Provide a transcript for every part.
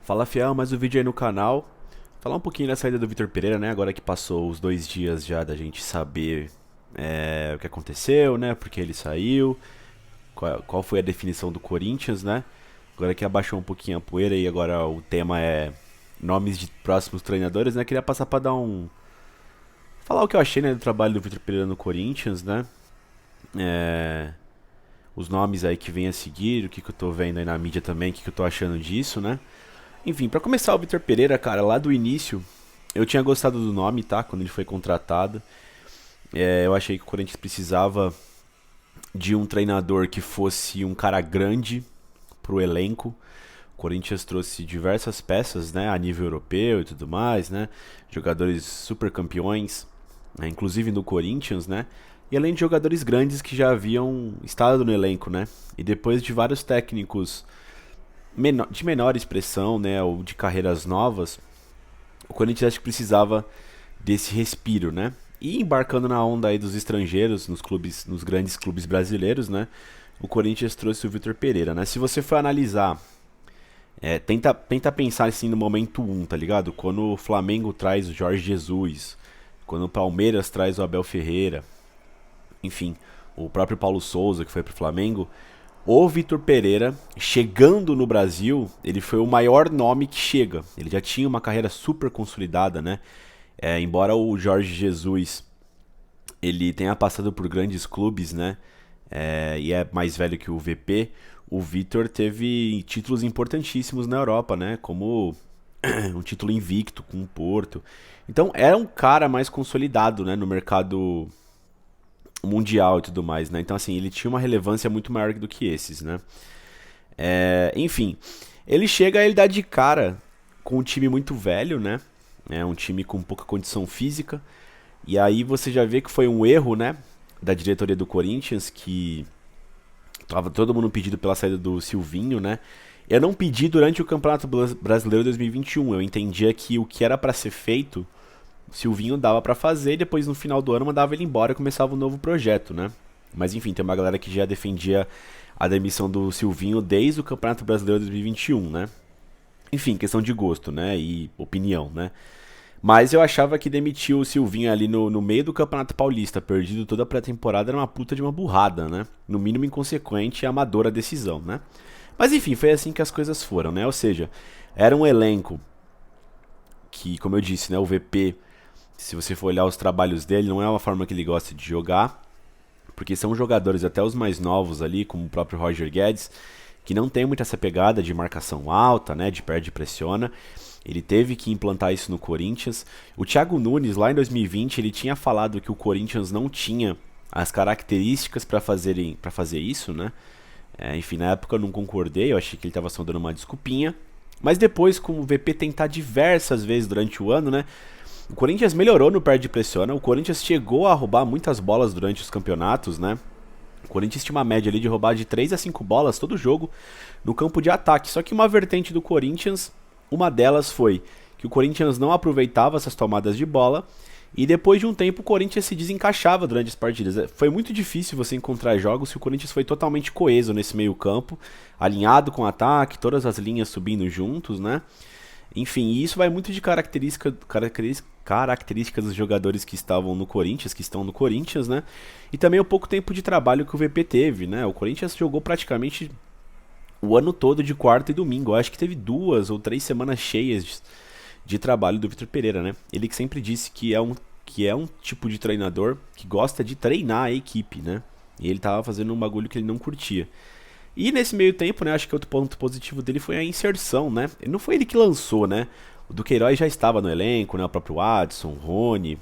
Fala, fiel, mais um vídeo aí no canal. Falar um pouquinho da saída do Vitor Pereira, né? Agora que passou os 2 dias já da gente saber o que aconteceu, né? Porque ele saiu, qual foi a definição do Corinthians, né? Agora que abaixou um pouquinho a poeira e agora o tema é nomes de próximos treinadores, né? Queria passar pra dar falar o que eu achei, né, do trabalho do Vitor Pereira no Corinthians, né? É, os nomes aí que vem a seguir, o que eu tô vendo aí na mídia também, o que eu tô achando disso, né? Enfim, pra começar, o Vitor Pereira, cara, lá do início, eu tinha gostado do nome, tá? Quando ele foi contratado. Eu achei que o Corinthians precisava de um treinador que fosse um cara grande pro elenco. O Corinthians trouxe diversas peças, né? A nível europeu e tudo mais, né? Jogadores super campeões, né, inclusive no Corinthians, né? E além de jogadores grandes que já haviam estado no elenco, né? E depois de vários técnicos de menor expressão, né, ou de carreiras novas, o Corinthians acho que precisava desse respiro, né? E embarcando na onda aí dos estrangeiros, nos clubes, nos grandes clubes brasileiros, né? O Corinthians trouxe o Vitor Pereira, né? Se você for analisar, tenta pensar assim no momento um, tá ligado? Quando o Flamengo traz o Jorge Jesus, quando o Palmeiras traz o Abel Ferreira, enfim, o próprio Paulo Souza que foi pro Flamengo, o Vitor Pereira, chegando no Brasil, ele foi o maior nome que chega. Ele já tinha uma carreira super consolidada, né? Embora o Jorge Jesus ele tenha passado por grandes clubes, né? E é mais velho que o VP. O Vitor teve títulos importantíssimos na Europa, né? Como um título invicto com o Porto. Então era um cara mais consolidado, né? No mercado mundial e tudo mais, né? Então assim ele tinha uma relevância muito maior do que esses, né? Enfim, ele chega, ele dá de cara com um time muito velho, né? É um time com pouca condição física. E aí você já vê que foi um erro, né? Da diretoria do Corinthians, que tava todo mundo pedido pela saída do Silvinho, né? Eu não pedi durante o Campeonato Brasileiro 2021. Eu entendia que o que era para ser feito, o Silvinho dava para fazer e depois no final do ano mandava ele embora e começava um novo projeto, né? Mas enfim, tem uma galera que já defendia a demissão do Silvinho desde o Campeonato Brasileiro 2021, né? Enfim, questão de gosto, né? E opinião, né? Mas eu achava que demitir o Silvinho ali no meio do Campeonato Paulista, perdido toda a pré-temporada, era uma puta de uma burrada, né? No mínimo inconsequente e amadora a decisão, né? Mas enfim, foi assim que as coisas foram, né? Ou seja, era um elenco que, como eu disse, né? O VP, se você for olhar os trabalhos dele, não é uma forma que ele gosta de jogar, porque são jogadores, até os mais novos ali, como o próprio Roger Guedes, que não tem muita essa pegada de marcação alta, né? De perde e pressiona. Ele teve que implantar isso no Corinthians. O Thiago Nunes, lá em 2020, ele tinha falado que o Corinthians não tinha as características para fazer isso, né? Enfim, na época eu não concordei, eu achei que ele estava só dando uma desculpinha. Mas depois, com o VP tentar diversas vezes durante o ano, né? O Corinthians melhorou no perde e pressiona. O Corinthians chegou a roubar muitas bolas durante os campeonatos, né? O Corinthians tinha uma média ali de roubar de 3 a 5 bolas todo jogo no campo de ataque. Só que uma vertente do Corinthians, uma delas foi que o Corinthians não aproveitava essas tomadas de bola e depois de um tempo o Corinthians se desencaixava durante as partidas. Foi muito difícil você encontrar jogos se o Corinthians foi totalmente coeso nesse meio campo, alinhado com o ataque, todas as linhas subindo juntos, né? Enfim, isso vai muito de características dos jogadores que estavam no Corinthians, que estão no Corinthians, né? E também o pouco tempo de trabalho que o VP teve, né? O Corinthians jogou praticamente o ano todo de quarta e domingo. Eu acho que teve 2 ou 3 semanas cheias de trabalho do Vitor Pereira, né? Ele que sempre disse que é um tipo de treinador que gosta de treinar a equipe, né? E ele tava fazendo um bagulho que ele não curtia. E nesse meio tempo, né, acho que outro ponto positivo dele foi a inserção, né? Não foi ele que lançou, né? O Duqueiroz já estava no elenco, né? O próprio Adson, Rony,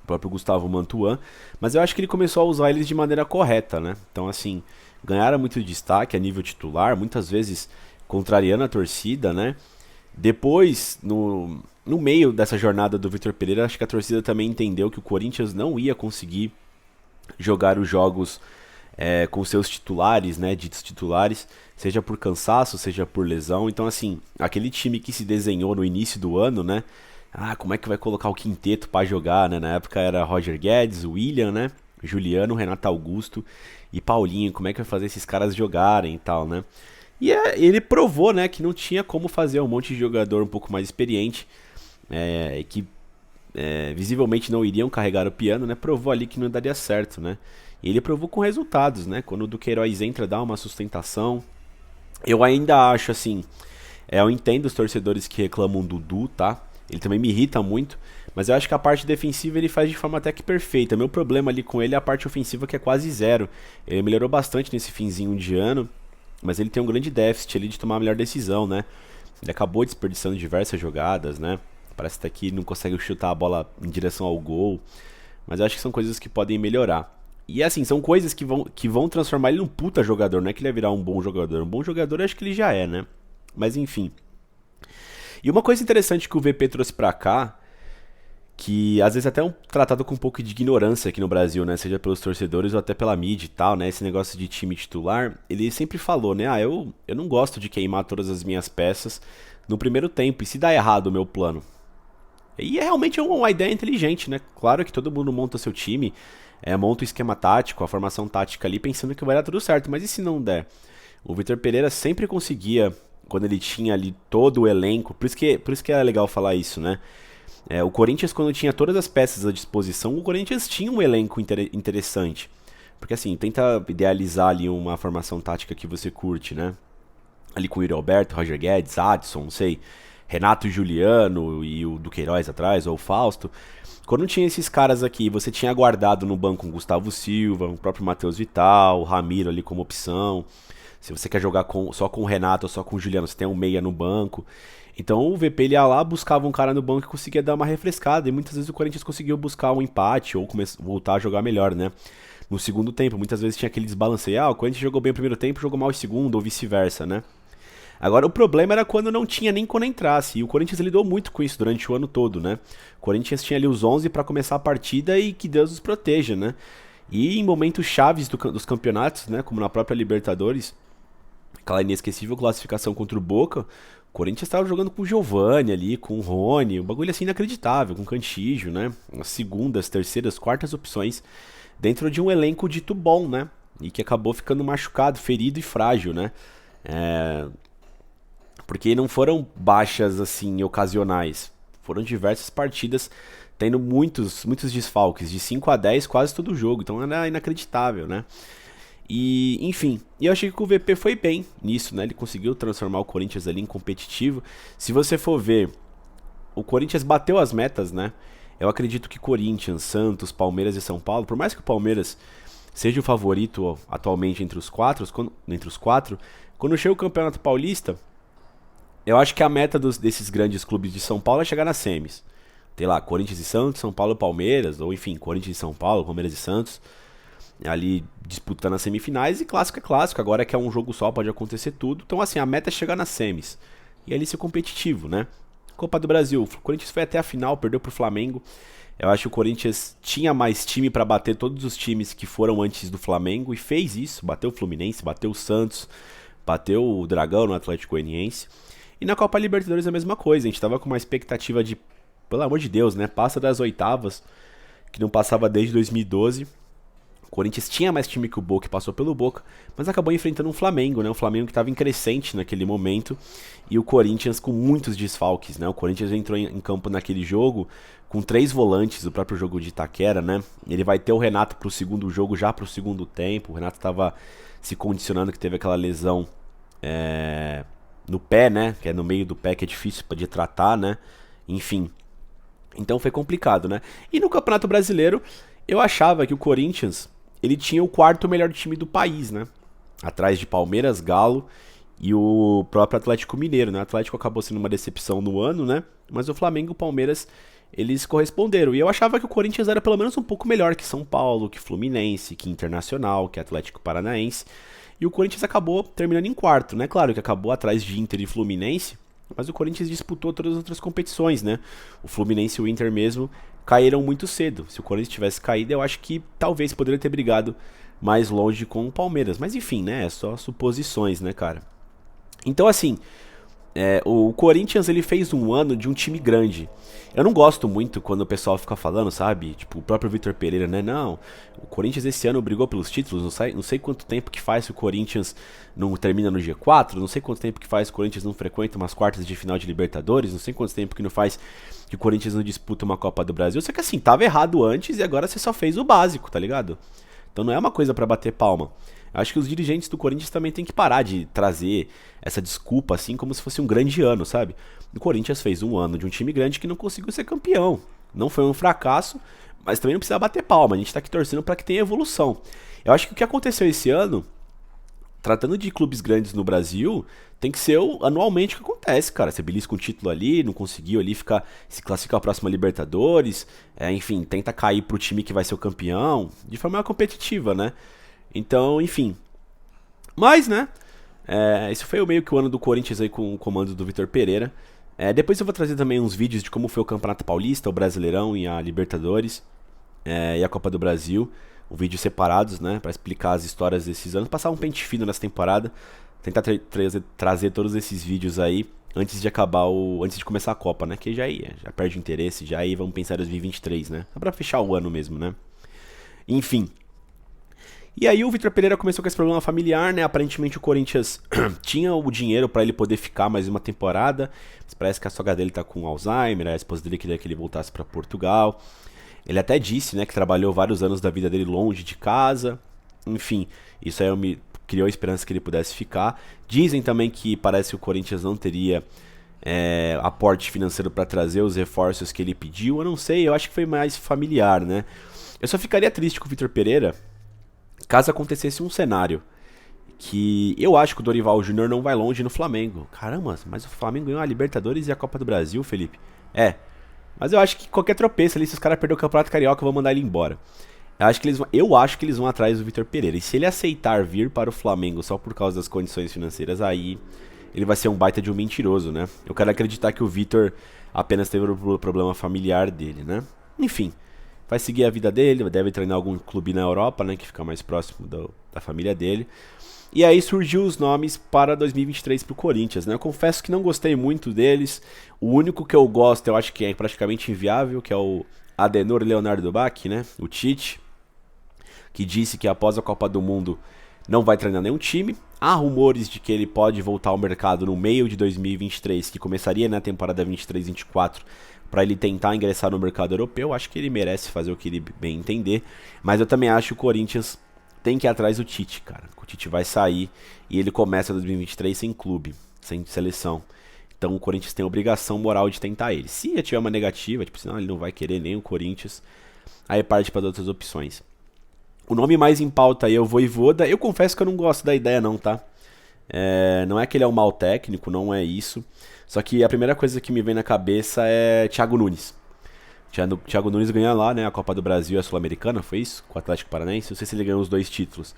o próprio Gustavo Mantuan, mas eu acho que ele começou a usar eles de maneira correta, né? Então, assim, ganharam muito destaque a nível titular, muitas vezes contrariando a torcida, né? Depois, no meio dessa jornada do Vitor Pereira, acho que a torcida também entendeu que o Corinthians não ia conseguir jogar os jogos com seus titulares, né, ditos titulares, seja por cansaço, seja por lesão. Então, assim, aquele time que se desenhou no início do ano, né, como é que vai colocar o quinteto pra jogar, né, na época era Roger Guedes, William, né, Juliano, Renato Augusto e Paulinho, como é que vai fazer esses caras jogarem e tal, né. E ele provou, né, que não tinha como fazer um monte de jogador um pouco mais experiente, que visivelmente não iriam carregar o piano, né? Provou ali que não daria certo, né? E ele provou com resultados, né? Quando o Duqueiroz entra, dá uma sustentação. Eu ainda acho assim, eu entendo os torcedores que reclamam do Dudu, tá? Ele também me irrita muito, mas eu acho que a parte defensiva ele faz de forma até que perfeita. Meu problema ali com ele é a parte ofensiva que é quase zero. Ele melhorou bastante nesse finzinho de ano, mas ele tem um grande déficit ali de tomar a melhor decisão, né? Ele acabou desperdiçando diversas jogadas, né? Parece até que não consegue chutar a bola em direção ao gol, mas eu acho que são coisas que podem melhorar. E assim, são coisas que vão transformar ele num puta jogador, não é que ele vai virar um bom jogador. Um bom jogador eu acho que ele já é, né? Mas enfim. E uma coisa interessante que o VP trouxe pra cá, que às vezes até é tratado com um pouco de ignorância aqui no Brasil, né? Seja pelos torcedores ou até pela mídia e tal, né? Esse negócio de time titular, ele sempre falou, né? Eu não gosto de queimar todas as minhas peças no primeiro tempo, e se dá errado o meu plano? E é realmente uma ideia inteligente, né? Claro que todo mundo monta seu time, monta o esquema tático, a formação tática ali, pensando que vai dar tudo certo, mas e se não der? O Vitor Pereira sempre conseguia, quando ele tinha ali todo o elenco, por isso que é legal falar isso, né? O Corinthians, quando tinha todas as peças à disposição, o Corinthians tinha um elenco interessante. Porque assim, tenta idealizar ali uma formação tática que você curte, né? Ali com o Yuri Alberto, Roger Guedes, Adson, não sei, Renato e Juliano e o Duqueiroz atrás, ou o Fausto. Quando tinha esses caras aqui, você tinha guardado no banco o Gustavo Silva, o próprio Matheus Vital, o Ramiro ali como opção. Se você quer jogar só com o Renato ou só com o Juliano, você tem um meia no banco. Então o VP ele ia lá, buscava um cara no banco que conseguia dar uma refrescada. E muitas vezes o Corinthians conseguiu buscar um empate ou voltar a jogar melhor, né? No segundo tempo, muitas vezes tinha aquele desbalanceio. O Corinthians jogou bem o primeiro tempo, jogou mal o segundo, ou vice-versa, né? Agora o problema era quando não tinha nem quando entrasse. E o Corinthians lidou muito com isso durante o ano todo, né? O Corinthians tinha ali os 11 para começar a partida e que Deus os proteja, né? E em momentos chaves dos campeonatos, né? Como na própria Libertadores, aquela inesquecível classificação contra o Boca, o Corinthians estava jogando com o Giovani ali, com o Rony, um bagulho assim inacreditável, com o Cantígio, né? As segundas, terceiras, quartas opções dentro de um elenco dito bom, né? E que acabou ficando machucado, ferido e frágil, né? Porque não foram baixas assim ocasionais, foram diversas partidas tendo muitos desfalques, de 5 a 10 quase todo jogo, então era inacreditável, né? E, enfim, eu achei que o VP foi bem nisso, né? Ele conseguiu transformar o Corinthians ali em competitivo. Se você for ver, o Corinthians bateu as metas, né? Eu acredito que Corinthians, Santos, Palmeiras e São Paulo, por mais que o Palmeiras seja o favorito atualmente entre os quatro, quando chega o Campeonato Paulista, eu acho que a meta desses grandes clubes de São Paulo é chegar nas semis. Tem lá, Corinthians e Santos, São Paulo e Palmeiras, ou enfim, Corinthians e São Paulo, Palmeiras e Santos, ali disputando as semifinais, e clássico é clássico, agora que é um jogo só, pode acontecer tudo. Então assim, a meta é chegar nas semis, e ali ser competitivo, né? Copa do Brasil, o Corinthians foi até a final, perdeu pro Flamengo. Eu acho que o Corinthians tinha mais time para bater todos os times que foram antes do Flamengo, e fez isso, bateu o Fluminense, bateu o Santos, bateu o Dragão no Atlético Goianiense. E na Copa Libertadores é a mesma coisa, a gente tava com uma expectativa de, pelo amor de Deus, né? Passa das oitavas, que não passava desde 2012. O Corinthians tinha mais time que o Boca, passou pelo Boca, mas acabou enfrentando um Flamengo, né? Um Flamengo que estava em crescente naquele momento, e o Corinthians com muitos desfalques, né? O Corinthians entrou em campo naquele jogo com 3 volantes, o próprio jogo de Itaquera, né? Ele vai ter o Renato pro segundo jogo, já pro segundo tempo. O Renato estava se condicionando, que teve aquela lesão no pé, né? Que é no meio do pé, que é difícil de tratar, né? Enfim. Então foi complicado, né? E no Campeonato Brasileiro, eu achava que o Corinthians, ele tinha o quarto melhor time do país, né? Atrás de Palmeiras, Galo e o próprio Atlético Mineiro, né? O Atlético acabou sendo uma decepção no ano, né? Mas o Flamengo e o Palmeiras, eles corresponderam. E eu achava que o Corinthians era pelo menos um pouco melhor que São Paulo, que Fluminense, que Internacional, que Atlético Paranaense. E o Corinthians acabou terminando em quarto, né? Claro que acabou atrás de Inter e Fluminense, mas o Corinthians disputou todas as outras competições, né? O Fluminense e o Inter mesmo caíram muito cedo. Se o Corinthians tivesse caído, eu acho que talvez poderia ter brigado mais longe com o Palmeiras. Mas enfim, né? É só suposições, né, cara? Então, assim, O Corinthians, ele fez um ano de um time grande. Eu não gosto muito quando o pessoal fica falando, sabe? Tipo, o próprio Vitor Pereira, né? Não, o Corinthians esse ano brigou pelos títulos, não sei quanto tempo que faz que o Corinthians não termina no G4, não sei quanto tempo que faz que o Corinthians não frequenta umas quartas de final de Libertadores, não sei quanto tempo que não faz que o Corinthians não disputa uma Copa do Brasil. Só que assim, tava errado antes e agora você só fez o básico, tá ligado? Então não é uma coisa pra bater palma. Acho que os dirigentes do Corinthians também têm que parar de trazer essa desculpa assim como se fosse um grande ano, sabe? O Corinthians fez um ano de um time grande que não conseguiu ser campeão. Não foi um fracasso, mas também não precisa bater palma. A gente tá aqui torcendo para que tenha evolução. Eu acho que o que aconteceu esse ano, tratando de clubes grandes no Brasil, tem que ser anualmente o que acontece, cara. Você belisca um título ali, não conseguiu ali se classificar a próxima Libertadores, enfim, tenta cair pro time que vai ser o campeão, de forma competitiva, né? Então, enfim. Mas, né? Esse foi meio que o ano do Corinthians aí com o comando do Vitor Pereira. Depois eu vou trazer também uns vídeos de como foi o Campeonato Paulista, o Brasileirão e a Libertadores e a Copa do Brasil. Vídeos separados, né? Pra explicar as histórias desses anos. Passar um pente fino nessa temporada. Tentar trazer todos esses vídeos aí antes de antes de começar a Copa, né? Que já perde o interesse, já aí vamos pensar em 2023, né? Só pra fechar o ano mesmo, né? Enfim. E aí o Vitor Pereira começou com esse problema familiar, né? Aparentemente o Corinthians tinha o dinheiro pra ele poder ficar mais uma temporada, mas parece que a sogra dele tá com Alzheimer, a esposa dele queria que ele voltasse pra Portugal. Ele até disse, né, que trabalhou vários anos da vida dele longe de casa. Enfim, isso aí me criou a esperança que ele pudesse ficar. Dizem também que parece que o Corinthians não teria aporte financeiro pra trazer os reforços que ele pediu. Eu não sei, eu acho que foi mais familiar, né? Eu só ficaria triste com o Vitor Pereira caso acontecesse um cenário que eu acho que o Dorival Júnior não vai longe no Flamengo. Caramba, mas o Flamengo ganhou a Libertadores e a Copa do Brasil, Felipe. Mas eu acho que qualquer tropeço ali, se os caras perderem o Campeonato Carioca, vão mandar ele embora. Eu acho que eles vão atrás do Vitor Pereira. E se ele aceitar vir para o Flamengo só por causa das condições financeiras, aí ele vai ser um baita de um mentiroso, né? Eu quero acreditar que o Vitor apenas teve o problema familiar dele, né? Enfim, vai seguir a vida dele, deve treinar algum clube na Europa, né? Que fica mais próximo da família dele. E aí surgiu os nomes para 2023 pro Corinthians, né? Eu confesso que não gostei muito deles. O único que eu gosto, eu acho que é praticamente inviável, que é o Adenor Leonardo Bach, né? O Tite, que disse que após a Copa do Mundo não vai treinar nenhum time. Há rumores de que ele pode voltar ao mercado no meio de 2023, que começaria na temporada 23-24, para ele tentar ingressar no mercado europeu. Acho que ele merece fazer o que ele bem entender. Mas eu também acho que o Corinthians tem que ir atrás do Tite, cara. O Tite vai sair e ele começa 2023 sem clube, sem seleção. Então o Corinthians tem a obrigação moral de tentar ele. Se já tiver uma negativa, tipo, senão ele não vai querer nem o Corinthians, aí parte para outras opções. O nome mais em pauta aí é o Vojvoda. Eu confesso que eu não gosto da ideia não, tá? Não é que ele é um mau técnico, não é isso. Só que a primeira coisa que me vem na cabeça é Thiago Nunes. Thiago Nunes ganhou lá, né, a Copa do Brasil e a Sul-Americana, foi isso? Com o Atlético Paranaense. Não sei se ele ganhou os 2 títulos.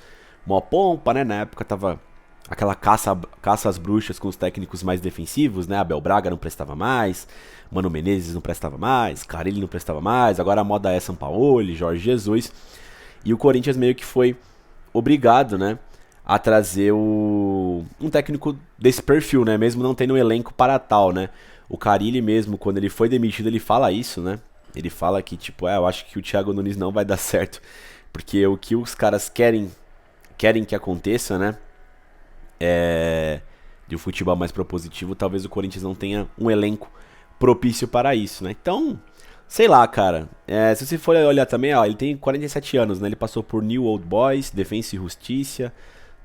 Mó pompa, né? Na época tava aquela caça às bruxas com os técnicos mais defensivos, né? Abel Braga não prestava mais, Mano Menezes não prestava mais, Carille não prestava mais. Agora a moda é Sampaoli, Jorge Jesus. E o Corinthians meio que foi obrigado, né, a trazer um técnico desse perfil, né? Mesmo não tendo um elenco para tal, né? O Carille mesmo, quando ele foi demitido, ele fala isso, né? Ele fala que, tipo, eu acho que o Thiago Nunes não vai dar certo. Porque o que os caras querem que aconteça, né? De um futebol mais propositivo, talvez o Corinthians não tenha um elenco propício para isso, né? Então, sei lá, cara. Se você for olhar também, ó, ele tem 47 anos, né? Ele passou por New Old Boys, Defensa e Justiça,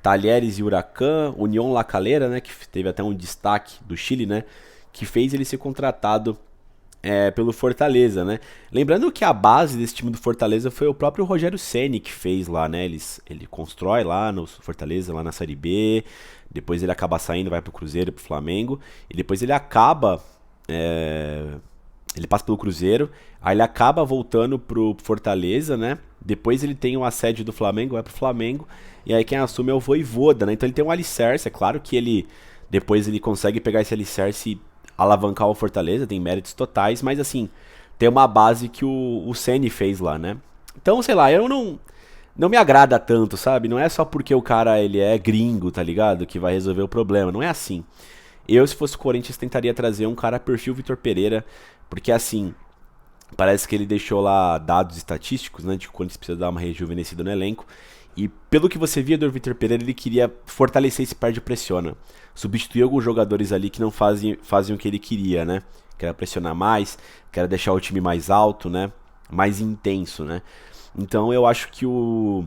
Talheres e Huracan, União La Calera, né? Que teve até um destaque do Chile, né? Que fez ele ser contratado pelo Fortaleza, né? Lembrando que a base desse time do Fortaleza foi o próprio Rogério Ceni que fez lá, né? Ele constrói lá no Fortaleza, lá na Série B, depois ele acaba saindo, vai pro Cruzeiro, pro Flamengo, e depois ele acaba... ele passa pelo Cruzeiro, aí ele acaba voltando pro Fortaleza, né? Depois ele tem o assédio do Flamengo, vai pro Flamengo, e aí quem assume é o Vojvoda, né? Então ele tem um alicerce, é claro que depois ele consegue pegar esse alicerce e alavancar o Fortaleza, tem méritos totais, mas assim, tem uma base que o Ceni fez lá, né? Então, sei lá, eu não me agrada tanto, sabe? Não é só porque o cara ele é gringo, tá ligado? Que vai resolver o problema, não é assim. Eu, se fosse o Corinthians, tentaria trazer um cara perfil Vitor Pereira, porque assim, parece que ele deixou lá dados estatísticos, né, de que o Corinthians precisa dar uma rejuvenescida no elenco. E pelo que você via do Vitor Pereira, ele queria fortalecer esse par de pressiona. Substituir alguns jogadores ali que não faziam o que ele queria, né? Que era pressionar mais, que era deixar o time mais alto, né? Mais intenso, né? Então eu acho que o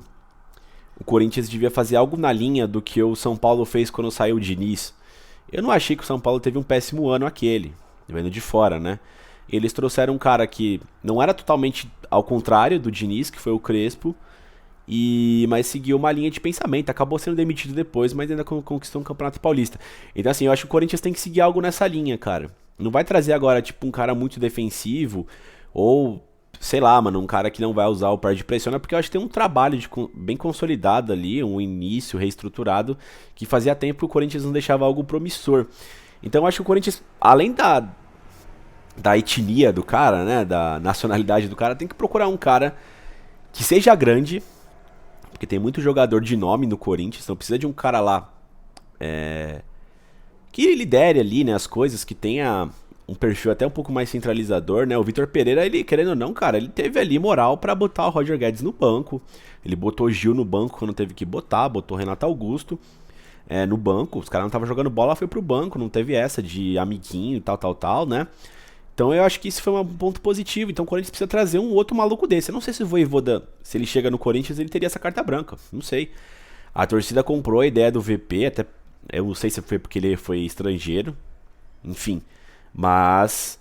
Corinthians devia fazer algo na linha do que o São Paulo fez quando saiu o Diniz. Eu não achei que o São Paulo teve um péssimo ano aquele, vendo de fora, né? Eles trouxeram um cara que não era totalmente ao contrário do Diniz, que foi o Crespo, mas seguiu uma linha de pensamento. Acabou sendo demitido depois, mas ainda conquistou um Campeonato Paulista. Então, assim, eu acho que o Corinthians tem que seguir algo nessa linha, cara. Não vai trazer agora, tipo, um cara muito defensivo ou, sei lá, mano, um cara que não vai usar o par de pressiona, porque eu acho que tem um trabalho bem consolidado ali, um início reestruturado, que fazia tempo que o Corinthians não deixava algo promissor. Então, eu acho que o Corinthians, além da etnia do cara, né, da nacionalidade do cara, tem que procurar um cara que seja grande, porque tem muito jogador de nome no Corinthians, então precisa de um cara lá que lidere ali, né, as coisas, que tenha um perfil até um pouco mais centralizador, né? O Vitor Pereira, ele, querendo ou não, cara, ele teve ali moral pra botar o Roger Guedes no banco. Ele botou o Gil no banco quando teve que botar, botou o Renato Augusto no banco. Os caras não estavam jogando bola, foi pro banco, não teve essa de amiguinho e tal, né? Então eu acho que isso foi um ponto positivo. Então o Corinthians precisa trazer um outro maluco desse. Eu não sei se o Voivoda, se ele chega no Corinthians, ele teria essa carta branca. Não sei. A torcida comprou a ideia do VP, até eu não sei se foi porque ele foi estrangeiro. Enfim. Mas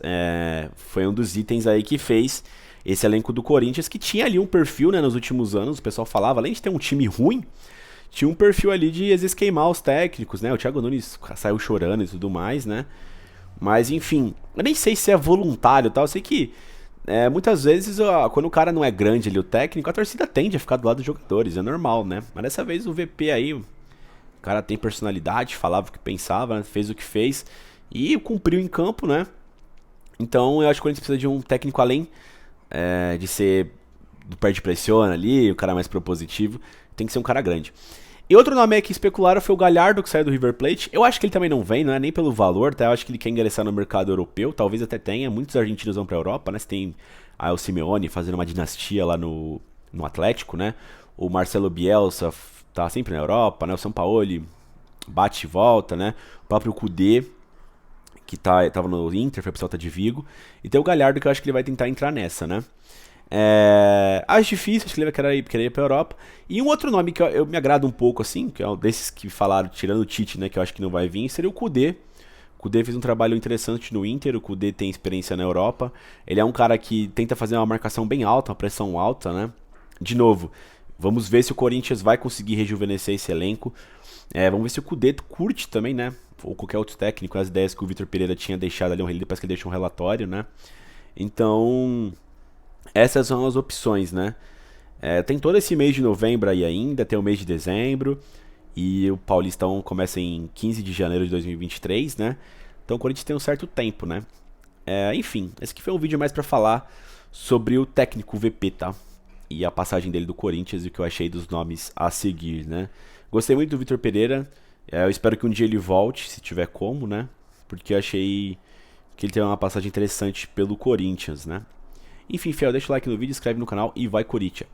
foi um dos itens aí que fez esse elenco do Corinthians, que tinha ali um perfil, né, nos últimos anos. O pessoal falava, além de ter um time ruim, tinha um perfil ali de às vezes queimar os técnicos, né? O Thiago Nunes saiu chorando e tudo mais, né? Mas enfim, eu nem sei se é voluntário e tal. Eu sei que muitas vezes quando o cara não é grande ali, o técnico, a torcida tende a ficar do lado dos jogadores, é normal, né? Mas dessa vez o VP aí, o cara tem personalidade, falava o que pensava, né? Fez o que fez e cumpriu em campo, né? Então eu acho que o Corinthians precisa de um técnico além de ser do pé de pressiona ali, o cara mais propositivo, tem que ser um cara grande. E outro nome aí que especularam foi o Galhardo, que saiu do River Plate. Eu acho que ele também não vem, não é nem pelo valor, tá? Eu acho que ele quer ingressar no mercado europeu, talvez até tenha. Muitos argentinos vão pra Europa, né? Você tem o Simeone fazendo uma dinastia lá no Atlético, né? O Marcelo Bielsa tá sempre na Europa, né? O Sampaoli bate e volta, né? O próprio Kudê, que tava no Inter, foi pro Celta de Vigo. E tem o Galhardo, que eu acho que ele vai tentar entrar nessa, né? Acho difícil, acho que ele vai querer ir pra Europa. E um outro nome que eu me agrada um pouco, assim, que é um desses que falaram, tirando o Tite, né, que eu acho que não vai vir, seria o Kudê. O Kudê fez um trabalho interessante no Inter, o Kudê tem experiência na Europa. Ele é um cara que tenta fazer uma marcação bem alta, uma pressão alta, né? De novo, vamos ver se o Corinthians vai conseguir rejuvenescer esse elenco. Vamos ver se o Kudê curte também, né? Ou qualquer outro técnico, as ideias que o Vitor Pereira tinha deixado ali, depois que ele deixou um relatório, né? Então, essas são as opções, né? Tem todo esse mês de novembro aí ainda, tem o mês de dezembro, e o Paulistão começa em 15 de janeiro de 2023, né? Então o Corinthians tem um certo tempo, né? Enfim, esse aqui foi um vídeo mais pra falar sobre o técnico VP, tá? E a passagem dele do Corinthians e o que eu achei dos nomes a seguir, né? Gostei muito do Vitor Pereira, eu espero que um dia ele volte, se tiver como, né? Porque eu achei que ele teve uma passagem interessante pelo Corinthians, né? Enfim, fiel, deixa o like no vídeo, inscreve no canal e vai Corinthians!